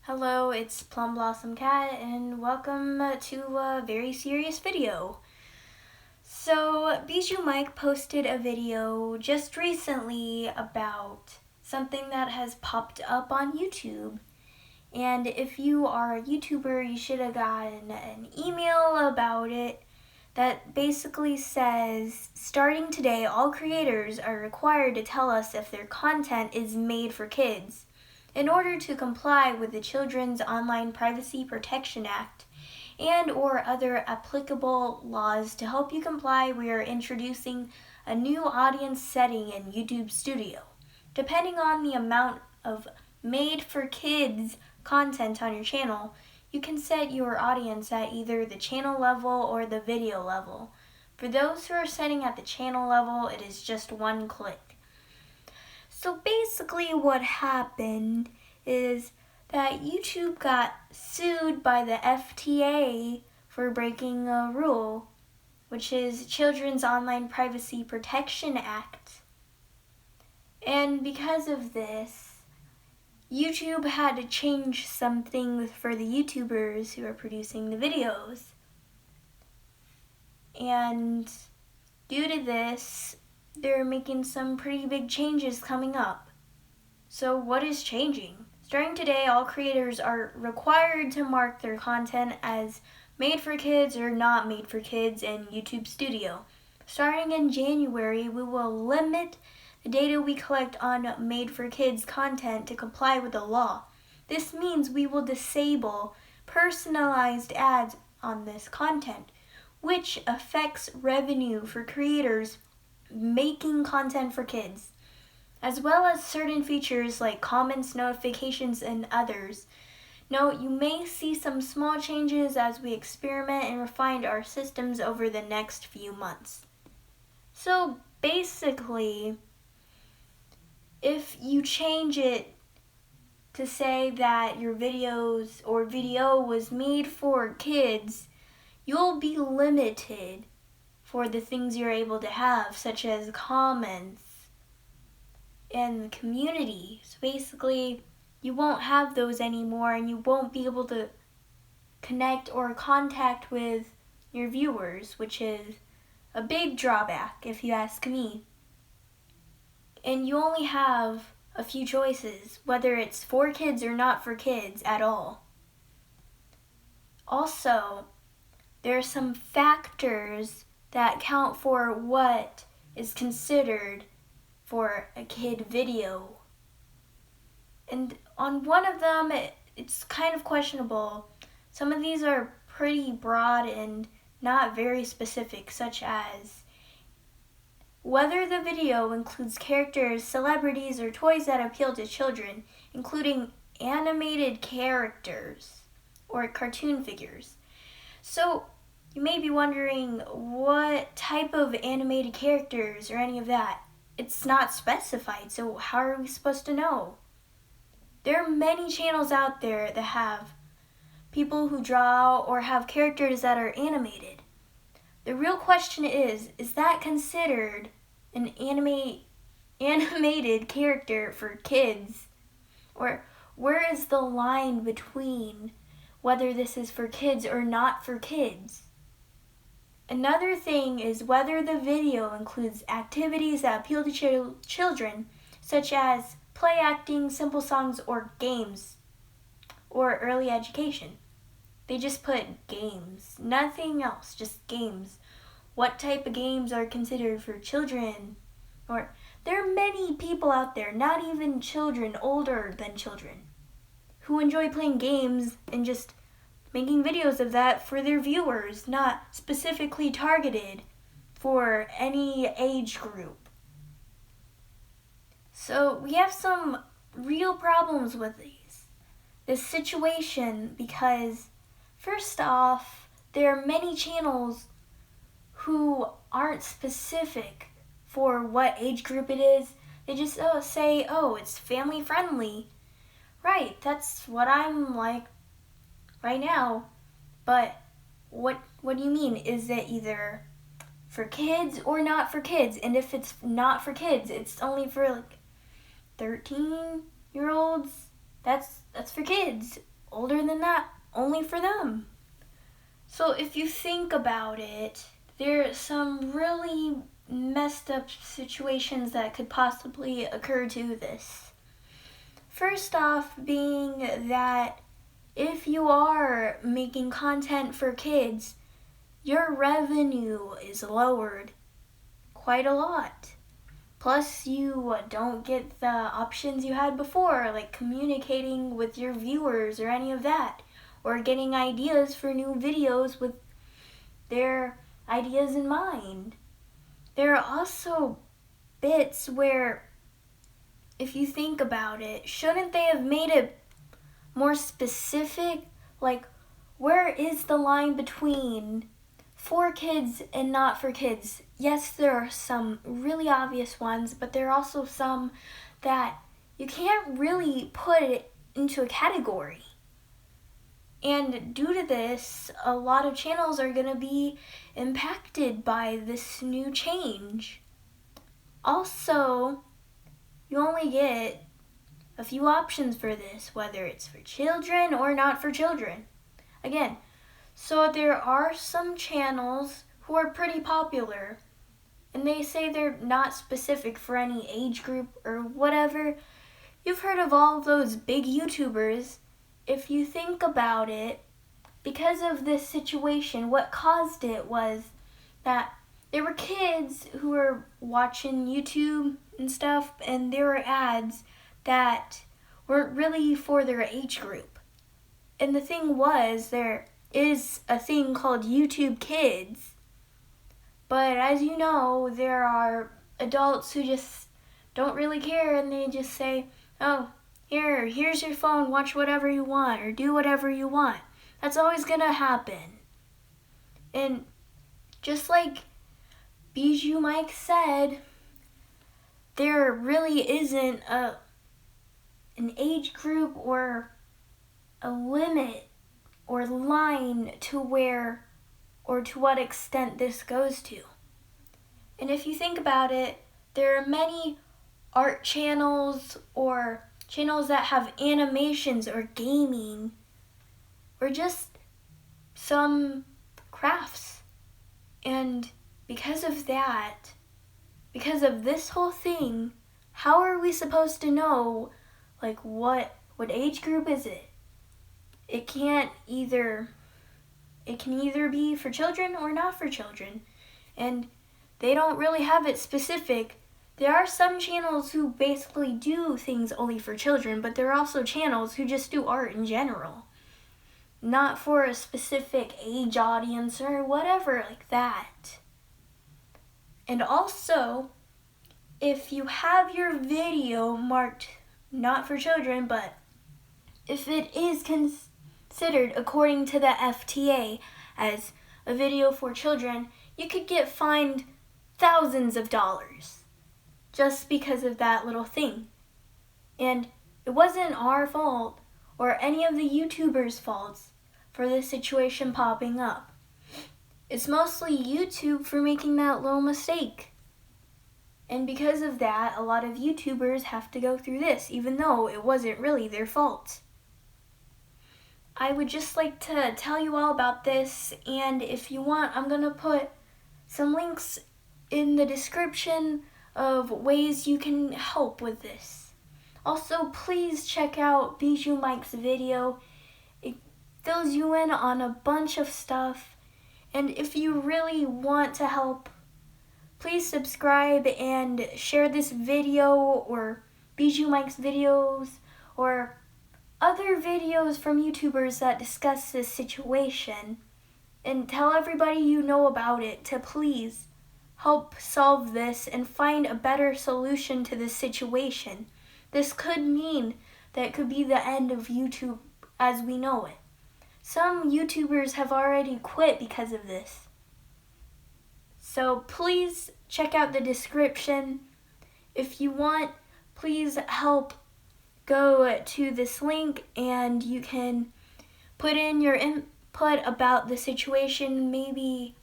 Hello, it's Plum Blossom Cat, and welcome to a very serious video. So, Bijou Mike posted a video just recently about something that has popped up on YouTube. And if you are a YouTuber, you should have gotten an email about it that basically says, starting today, all creators are required to tell us if their content is made for kids. In order to comply with the Children's Online Privacy Protection Act and or other applicable laws to help you comply, we are introducing a new audience setting in YouTube Studio. Depending on the amount of made for kids content on your channel, you can set your audience at either the channel level or the video level. For those who are setting at the channel level, it is just one click. So basically what happened is that YouTube got sued by the FTA for breaking a rule, which is Children's Online Privacy Protection Act. And because of this, YouTube had to change some things for the YouTubers who are producing the videos. And due to this, they're making some pretty big changes coming up. So what is changing? Starting today, all creators are required to mark their content as made for kids or not made for kids in YouTube Studio. Starting in January, we will limit the data we collect on made for kids content to comply with the law. This means we will disable personalized ads on this content, which affects revenue for creators making content for kids, as well as certain features like comments, notifications, and others. Note, you may see some small changes as we experiment and refine our systems over the next few months. So basically, if you change it to say that your videos or video was made for kids, you'll be limited for the things you're able to have, such as comments and the community. So basically, you won't have those anymore, and you won't be able to connect or contact with your viewers, which is a big drawback if you ask me. And you only have a few choices, whether it's for kids or not for kids at all. Also, there are some factors that count for what is considered for a kid video. And on one of them, it's kind of questionable. Some of these are pretty broad and not very specific, such as whether the video includes characters, celebrities, or toys that appeal to children, including animated characters or cartoon figures. So you may be wondering what type of animated characters or any of that. It's not specified, so how are we supposed to know? There are many channels out there that have people who draw or have characters that are animated. The real question is that considered an animated character for kids? Or where is the line between whether this is for kids or not for kids? Another thing is whether the video includes activities that appeal to children, such as play acting, simple songs, or games, or early education. They just put games, nothing else, just games. What type of games are considered for children? Or there are many people out there, not even children, older than children, who enjoy playing games and just making videos of that for their viewers, not specifically targeted for any age group. So we have some real problems with this situation, because first off, there are many channels who aren't specific for what age group it is. They just say, it's family friendly. Right, that's what I'm like right now. But what do you mean? Is it either for kids or not for kids? And if it's not for kids, it's only for 13-year-olds. That's for kids. older than that, only for them. So if you think about it, there are some really messed up situations that could possibly occur to this. First off, being that if you are making content for kids, your revenue is lowered quite a lot. Plus, you don't get the options you had before, like communicating with your viewers or any of that, or getting ideas for new videos with their ideas in mind. There are also bits where, if you think about it, shouldn't they have made it more specific? Like, where is the line between for kids and not for kids? Yes, there are some really obvious ones, but there are also some that you can't really put it into a category. And due to this, a lot of channels are going to be impacted by this new change. Also, you only get a few options for this, whether it's for children or not for children. Again, so there are some channels who are pretty popular, and they say they're not specific for any age group or whatever. You've heard of all those big YouTubers. If you think about it, because of this situation, what caused it was that there were kids who were watching YouTube and stuff, and there were ads that weren't really for their age group. And the thing was, there is a thing called YouTube Kids. But as you know, there are adults who just don't really care, and they just say, oh, here's your phone, watch whatever you want, or do whatever you want. That's always gonna happen. And just like Bijou Mike said, there really isn't an age group or a limit or line to where or to what extent this goes to. And if you think about it, there are many art channels or channels that have animations or gaming or just some crafts. And because of that, because of this whole thing, how are we supposed to know, like, what age group is it? It can either be for children or not for children. And they don't really have it specific. There are some channels who basically do things only for children, but there are also channels who just do art in general. Not for a specific age audience or whatever like that. And also, if you have your video marked not for children, but if it is considered according to the FTA as a video for children, you could get fined thousands of dollars just because of that little thing. And it wasn't our fault or any of the YouTubers' faults for this situation popping up. It's mostly YouTube for making that little mistake. And because of that, a lot of YouTubers have to go through this, even though it wasn't really their fault. I would just like to tell you all about this, and if you want, I'm going to put some links in the description of ways you can help with this. Also, please check out Bijou Mike's video. It fills you in on a bunch of stuff, and if you really want to help, please subscribe and share this video or Bijou Mike's videos or other videos from YouTubers that discuss this situation, and tell everybody you know about it to please help solve this and find a better solution to this situation. This could mean that it could be the end of YouTube as we know it. Some YouTubers have already quit because of this. So please check out the description. If you want, please help go to this link and you can put in your input about the situation, maybe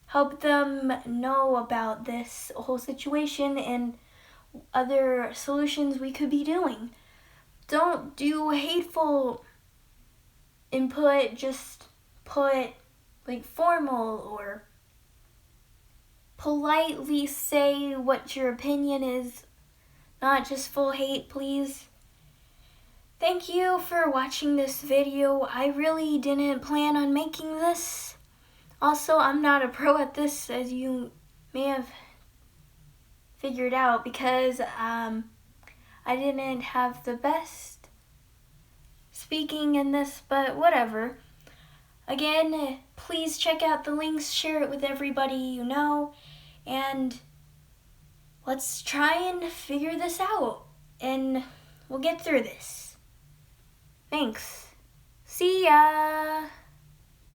help them know about this whole situation and other solutions we could be doing. Don't do hateful input, just put like formal or politely say what your opinion is, not just full hate, please. Thank you for watching this video. I really didn't plan on making this. Also, I'm not a pro at this, as you may have figured out, because I didn't have the best speaking in this, but whatever. Again, please check out the links, share it with everybody you know, and let's try and figure this out, and we'll get through this. Thanks. See ya!